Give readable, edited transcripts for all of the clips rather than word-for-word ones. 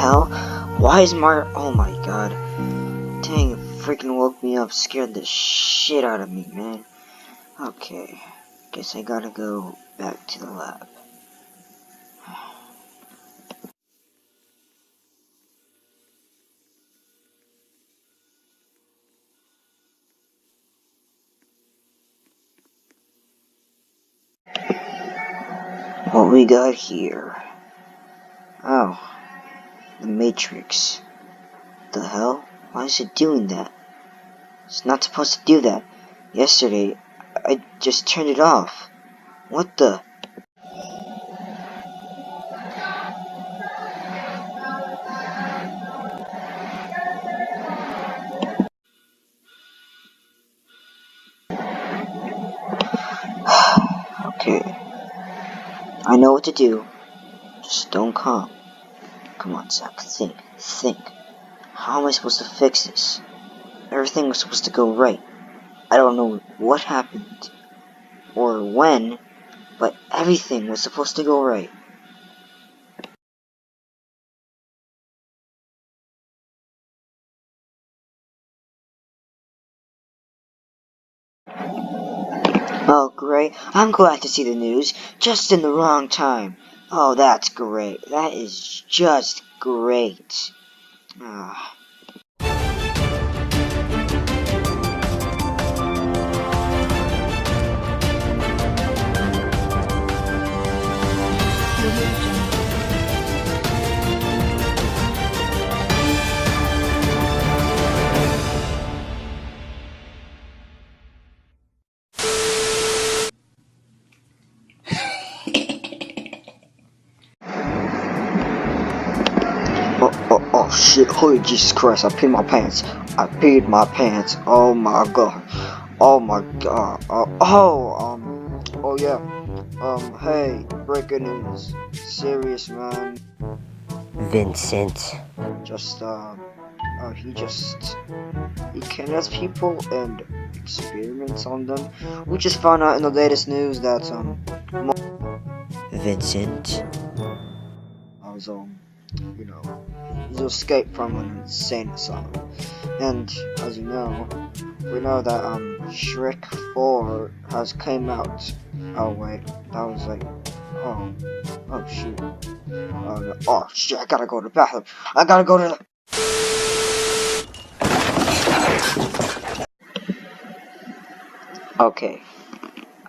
hell? Why is Mario? Oh my god. Dang, it freaking woke me up. Scared the shit out of me, man. Okay. Guess I gotta go back to the lab. What we got here? Oh, the Matrix. The hell? Why is it doing that? It's not supposed to do that. Yesterday, I just turned it off. What the? Okay. I know what to do. Just don't calm. Come on, Zach. Think. How am I supposed to fix this? Everything was supposed to go right. I don't know what happened or when, but everything was supposed to go right. Oh, great. I'm glad to see the news, just in the wrong time. Oh, that's great. That is just great. Ah. Oh shit, holy Jesus Christ, I peed my pants. Oh my god. Oh yeah. Hey, breaking news. Serious, man. Vincent. He kidnaps people and experiments on them. We just found out in the latest news that, Vincent. I was, he's escaped from an insane asylum. And, as you know, we know that, Shrek 4 has came out. Oh, wait, that was like, oh shoot. Oh, no. Oh, shit, I gotta go to the bathroom. I gotta go to the... Okay,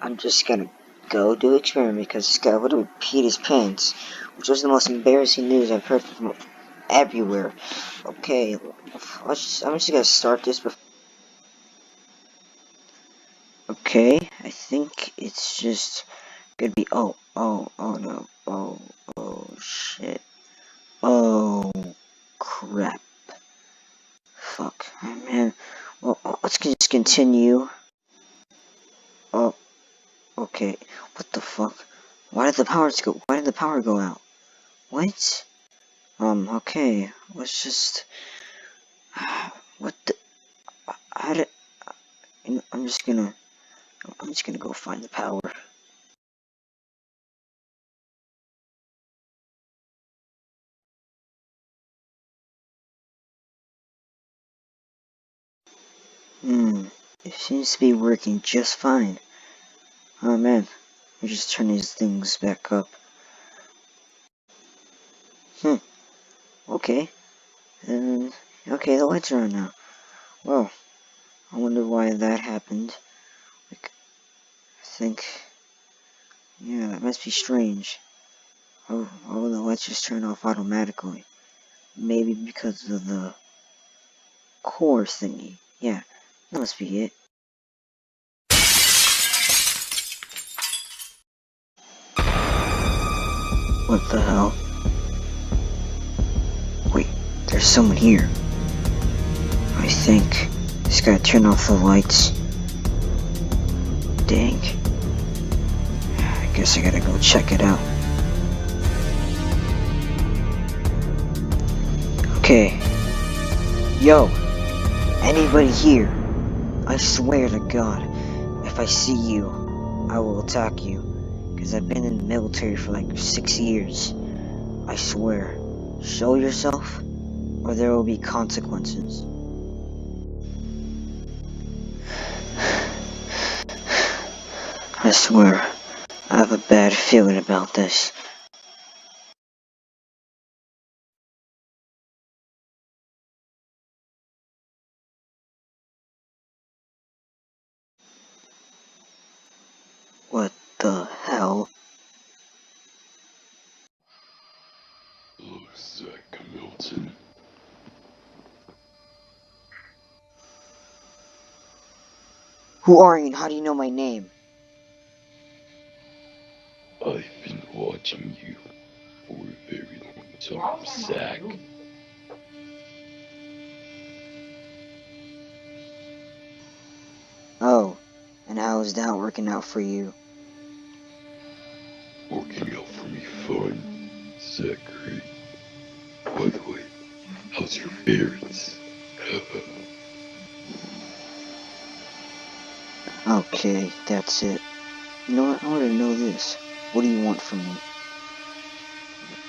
I'm just gonna go do an experiment because this guy would have peed his pants, which was the most embarrassing news I've heard from everywhere. Okay, I'm just gonna start this before. Okay, I think it's just gonna be, oh no, oh shit, oh crap, fuck, man, well, let's just continue. Oh, okay, what the fuck, why did the power go out? What? Okay, let's just, what the, how did, I'm just gonna go find the power. It seems to be working just fine. Oh man, let me just turn these things back up. Okay. Okay, the lights are on now. Well, I wonder why that happened. Like, I think, yeah, that must be strange. Oh, the lights just turn off automatically. Maybe because of the core thingy. Yeah, that must be it. What the hell? Wait, there's someone here. I think just gotta turn off the lights. Dang. I guess I gotta go check it out. Okay. Yo, anybody here? I swear to God, if I see you, I will attack you. Because I've been in the military for like 6 years. I swear. Show yourself, or there will be consequences. I swear, I have a bad feeling about this. What the hell? Zach Milton. Who are you and how do you know my name? I've been watching you for a very long time, Zach. Oh, and how is that working out for you? Working out for me fine, Zachary. By the way, how's your parents? Okay, that's it. You know what? I want to know this. What do you want from me?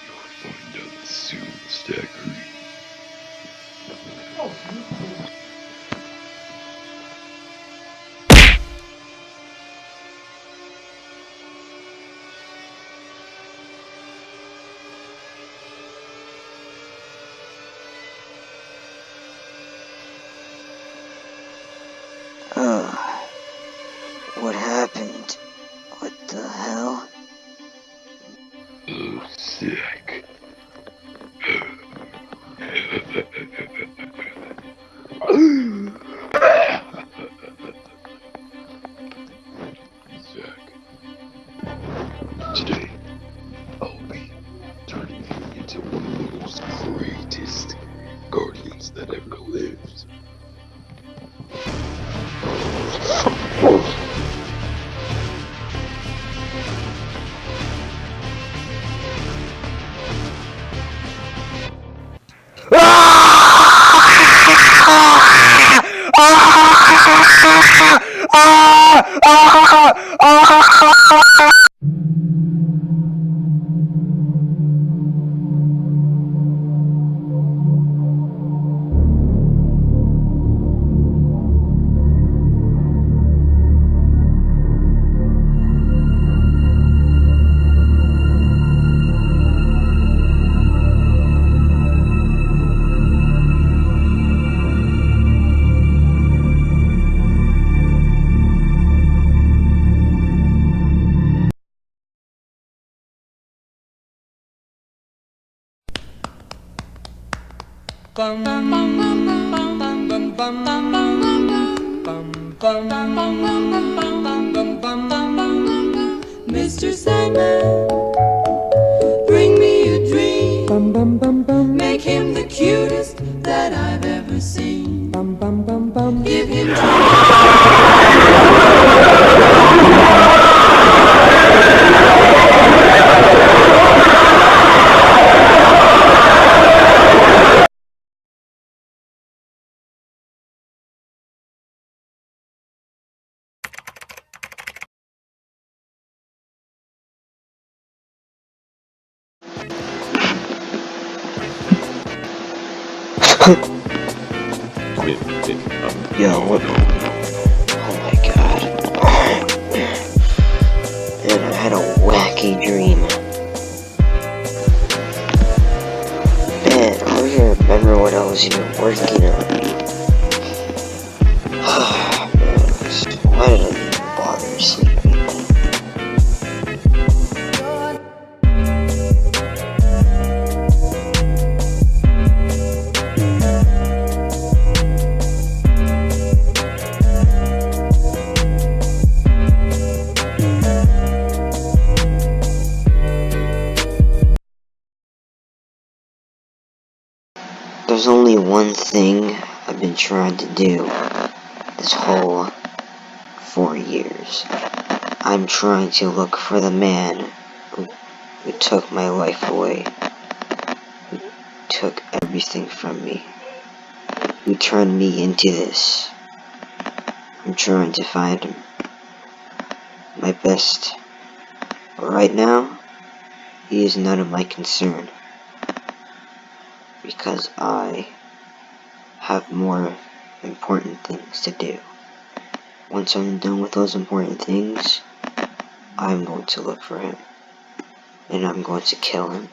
You'll find out soon, Zachary. What happened? What the hell? Oh, Zach. Zach. Today, I'll be turning you into one of the most greatest guardians that ever lived. Mr. Sandman, bring me a dream. Make him the cutest that I've ever seen. Give him Yo, what? Oh my god. Man, I had a wacky dream. Man, I don't even remember what I was even working on. Why did I even bother sleeping? There's only one thing I've been trying to do this whole 4 years. I'm trying to look for the man who took my life away, who took everything from me, who turned me into this. I'm trying to find him. My best. But right now, he is none of my concern. because I have more important things to do. Once I'm done with those important things, I'm going to look for him, and I'm going to kill him.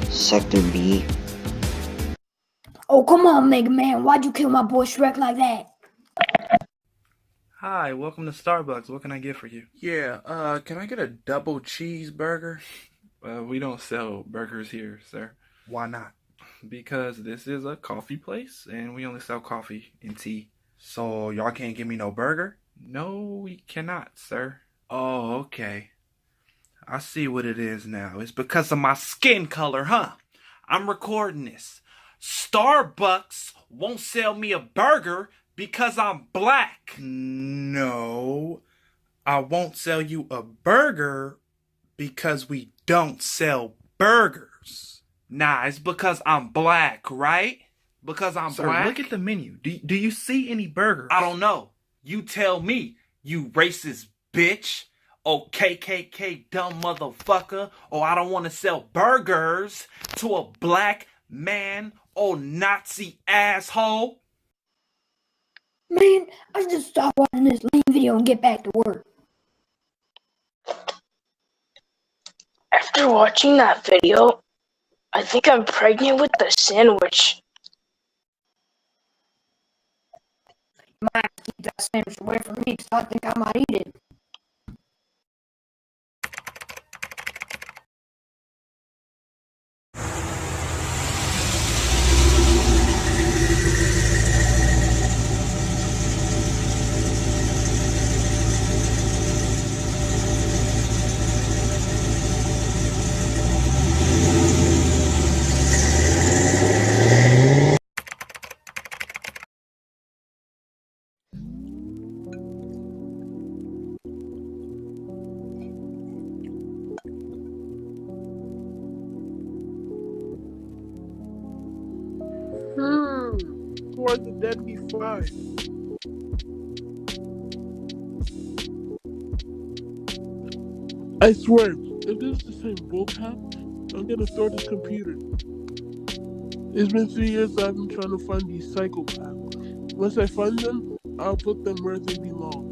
Sector B. Oh, come on, Mega Man. Why'd you kill my boy Shrek like that? Hi, welcome to Starbucks. What can I get for you? Yeah, can I get a double cheeseburger? We don't sell burgers here, sir. Why not? Because this is a coffee place, and we only sell coffee and tea. So y'all can't give me no burger? No, we cannot, sir. Oh, okay. I see what it is now. It's because of my skin color, huh? I'm recording this. Starbucks won't sell me a burger because I'm black. No, I won't sell you a burger because we don't sell burgers. Nah, it's because I'm black, right? Because I'm black? Look at the menu. Do you see any burgers? I don't know. You tell me, you racist bitch. Oh, KKK dumb motherfucker. Oh, I don't want to sell burgers to a black man. Oh, Nazi asshole. Man, I should just stop watching this lame video and get back to work. After watching that video, I think I'm pregnant with the sandwich. You might have to keep that sandwich away from me because I think I might eat it. Who are the deadly five? I swear, if this is the same bullcrap, I'm gonna throw this computer. It's been 3 years that I've been trying to find these psychopaths. Once I find them, I'll put them where they belong.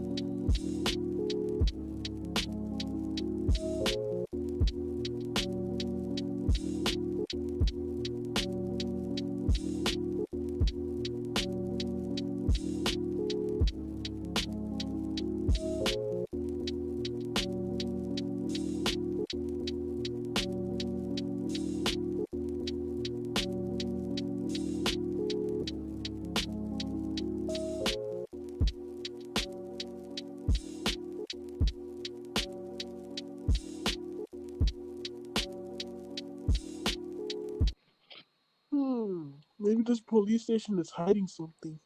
Maybe this police station is hiding something.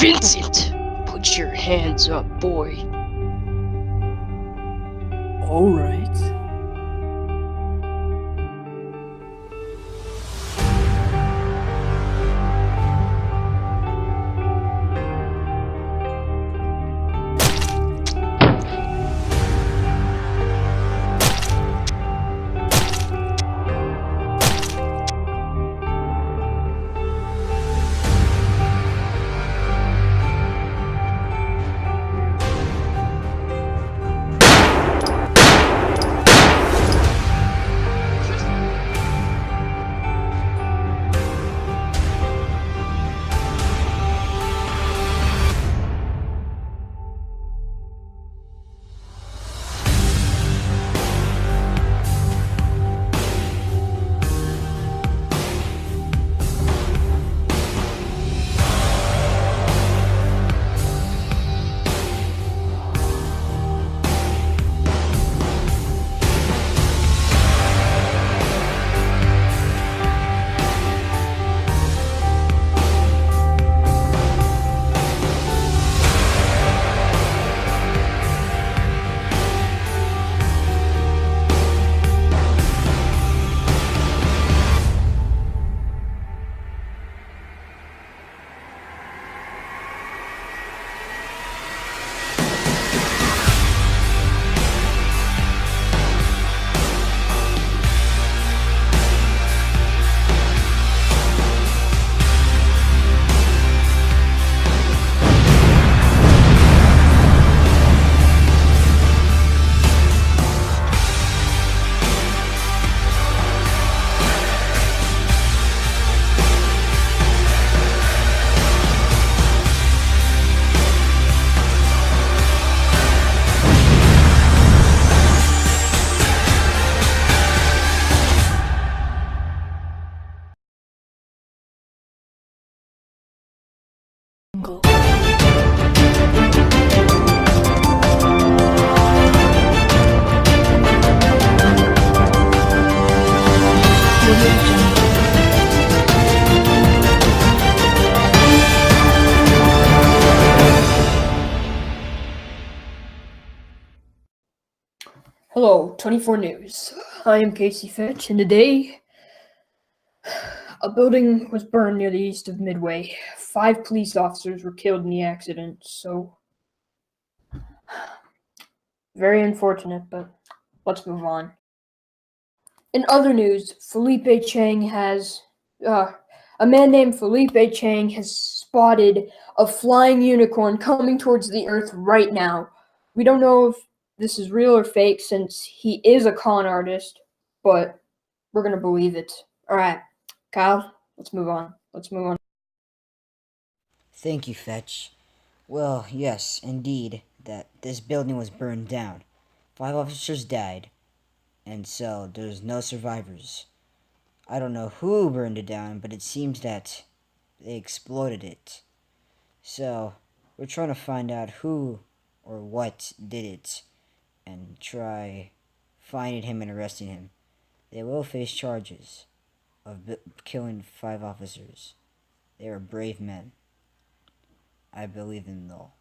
Vincent! Put your hands up, boy. Alright. Hello, 24 News. I am Casey Fitch, and today a building was burned near the east of Midway. 5 police officers were killed in the accident, so very unfortunate, but let's move on. In other news, a man named Felipe Chang has spotted a flying unicorn coming towards the earth right now. We don't know if this is real or fake since he is a con artist, but we're gonna believe it. Alright, Kyle, let's move on. Thank you, Fetch. Well, yes, indeed, that this building was burned down. 5 officers died, and so there's no survivors. I don't know who burned it down, but it seems that they exploded it. So, we're trying to find out who or what did it, and try finding him and arresting him. They will face charges of killing 5 officers. They are brave men. I believe in them though.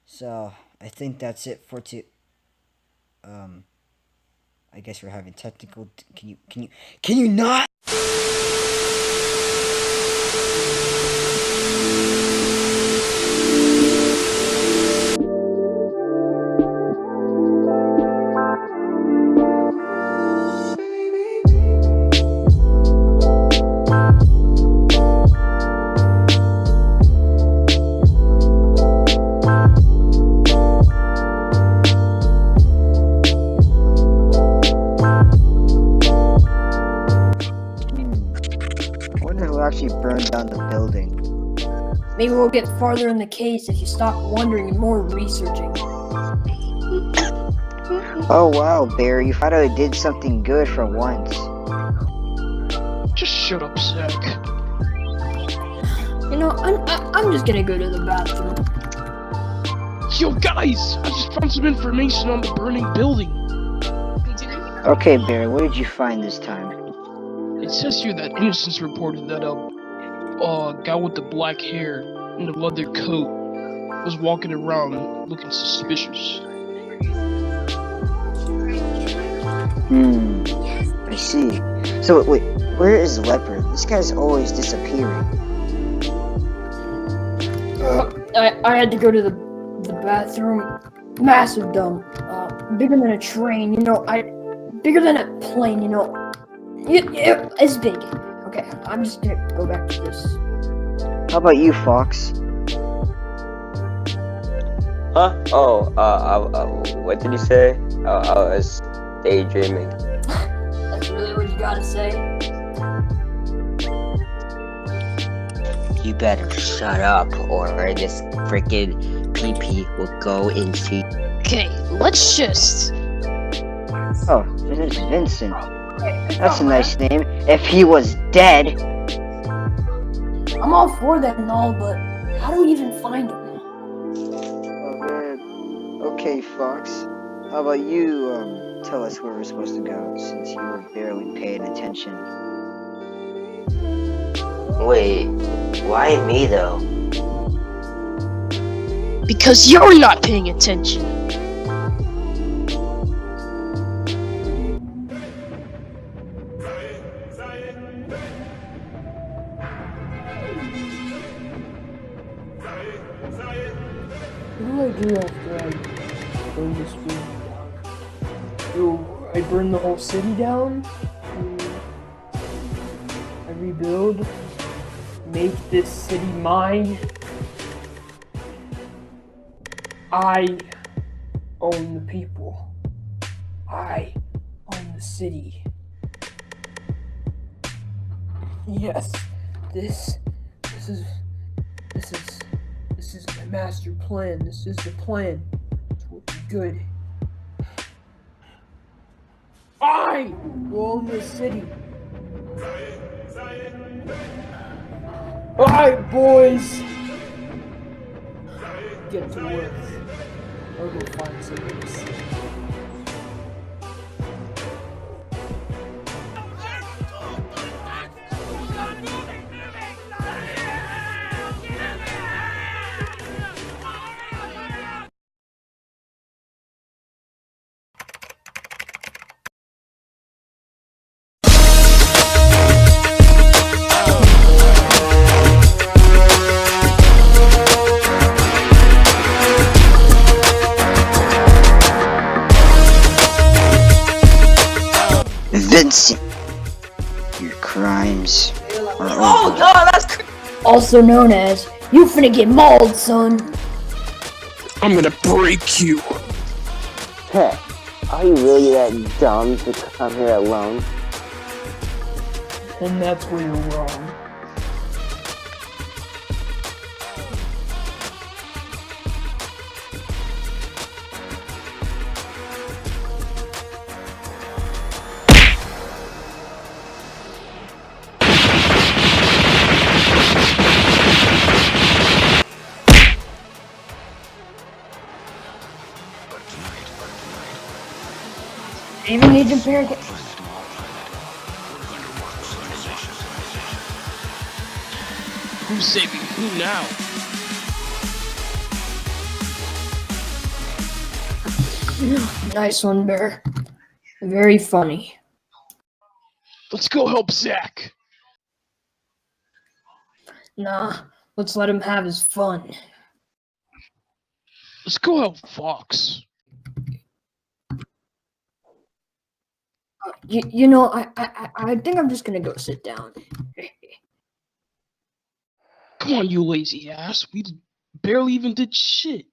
So, I think that's it for I guess we're having technical. Can you not? Actually burned down the building. Maybe we'll get farther in the case if you stop wondering and more researching. Oh wow, Bear, you finally did something good for once. Just shut up, Zach. You know, I'm just gonna go to the bathroom. Yo, guys! I just found some information on the burning building. Okay, Bear, what did you find this time? It says here that Innocence reported that a guy with the black hair in a leather coat was walking around looking suspicious. I see. So, wait, where is Leopard? This guy's always disappearing. I had to go to the bathroom. Massive dump. Bigger than a train, you know. Bigger than a plane, you know. It's big. Okay, I'm just gonna go back to this. How about you, Fox? Huh? Oh, what did you say? I was daydreaming. That's really what you gotta say? You better shut up, or this freaking PP will go into. Okay, let's just. Oh, this is Vincent. That's a nice name. If he was dead. I'm all for that and all, but how do we even find him? Oh, man. Okay, Fox. How about you, tell us where we're supposed to go, since you were barely paying attention. Wait, why me though? Because you're not paying attention. What do I do after I burn this food down? Do I burn the whole city down? I rebuild? Make this city mine? I own the people. I own the city. Yes, this is my master plan. This is the plan. It will be good. I will own the city. Alright, boys. Get to work. I'll go find something to see. Vincent, your crimes are over. Oh god, that's Also known as, you finna get mauled, son. I'm gonna break you. Heh, are you really that dumb to come here alone? And that's where you're wrong. Even Agent Barrett. Who's saving who now? Nice one, Bear. Very funny. Let's go help Zach. Nah, let's let him have his fun. Let's go help Fox. You know, I think I'm just gonna go sit down. Come on, you lazy ass. We barely even did shit.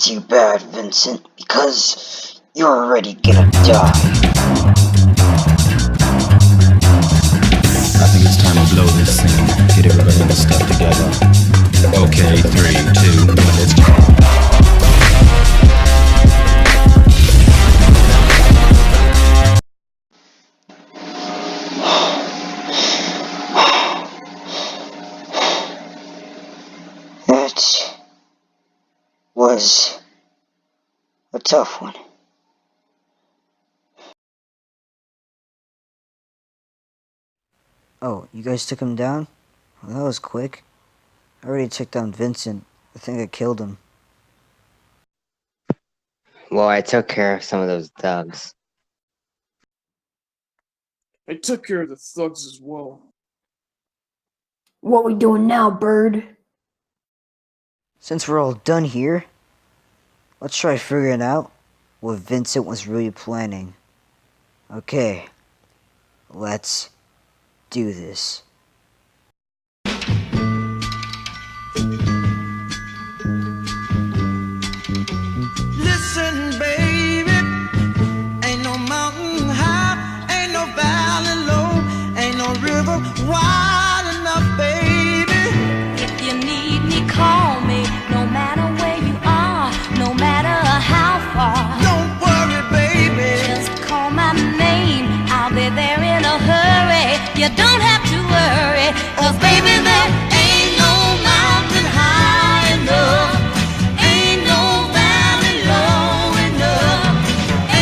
too bad, Vincent, because you're already gonna die. I think it's time to blow this scene. Get everybody in the stuff together. Okay, 3, 2, 1, let's go. That was a tough one. Oh, you guys took him down? Well, that was quick. I already took down Vincent. I think I killed him. Well, I took care of some of those thugs. I took care of the thugs as well. What we doing now, Bird? Since we're all done here, let's try figuring out what Vincent was really planning. Okay, let's do this. Listen, baby, ain't no mountain high, ain't no valley low, ain't no river wide enough, baby. If you need me, call me, no matter where you are, no matter how far. Don't worry, baby, Just call my name, I'll be there in a hurry. You don't have to worry, 'cause baby, there ain't no mountain high enough, ain't no valley low enough,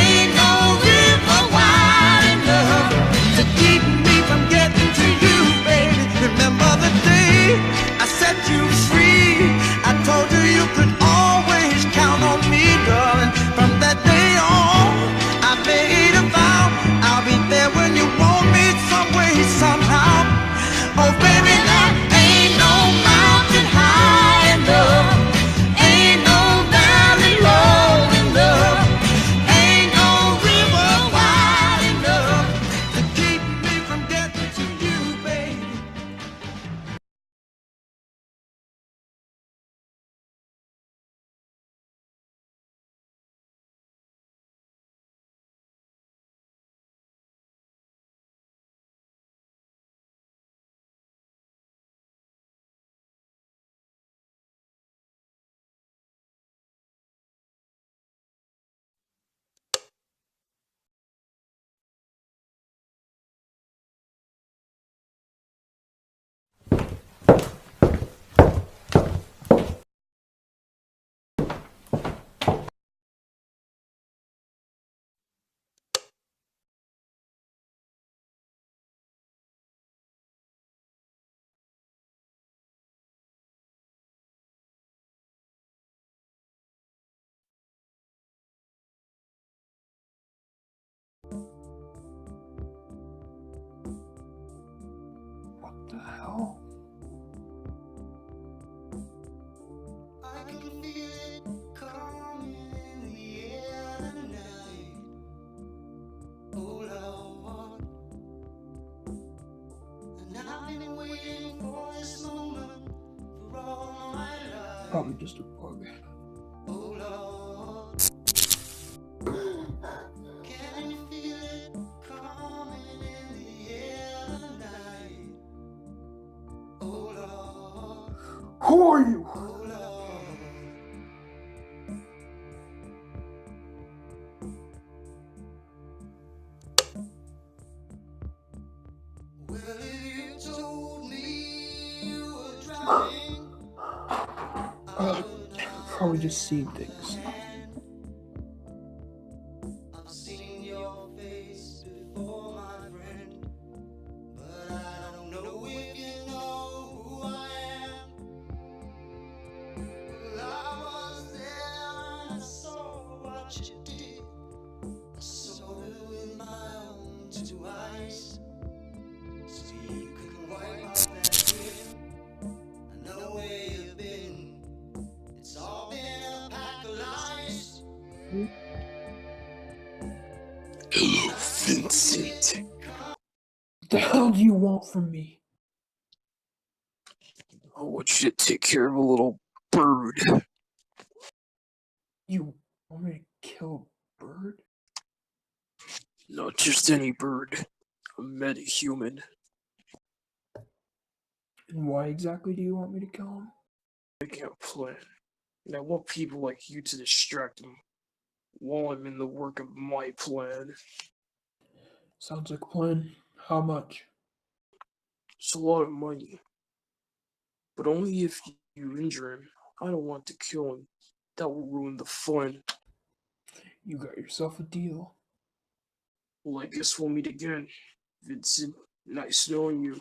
ain't no river wide enough to keep me from getting to you, baby. Remember the day I set you free? I told you you could always count on me, darling. From that day on, I made a vow I'll be there when you want me, some way, somehow. Oh, baby, there ain't no mountain high enough, ain't no valley low enough, ain't no river wide enough to keep me from getting to you, baby. What the hell? I can feel it coming in the air tonight. Oh Lord, and I've been waiting for this moment for all my life. Probably just a bug. Oh Lord, can you feel it coming in the air tonight? Oh Lord, Who are you? oh Lord. Well, if you told me you were drowning, Probably just seeing things. I've seen your face before, my friend, but I don't know if you know who I am. Well, I was there and I saw what you did. I saw it with my own two eyes. So you can wipe off that grin. I know where you've been. It's all been a pack of lies. Hello, Vincent. What the hell do you want from me? I want you to take care of a little bird. You want me to kill a bird? Not just any bird. A metahuman. And why exactly do you want me to kill him? I can't plan. And I want people like you to distract him while I'm in the work of my plan. Sounds like a plan. How much? It's a lot of money. But only if you injure him. I don't want to kill him. That will ruin the fun. You got yourself a deal. Well, I guess we'll meet again. Vincent, nice knowing you.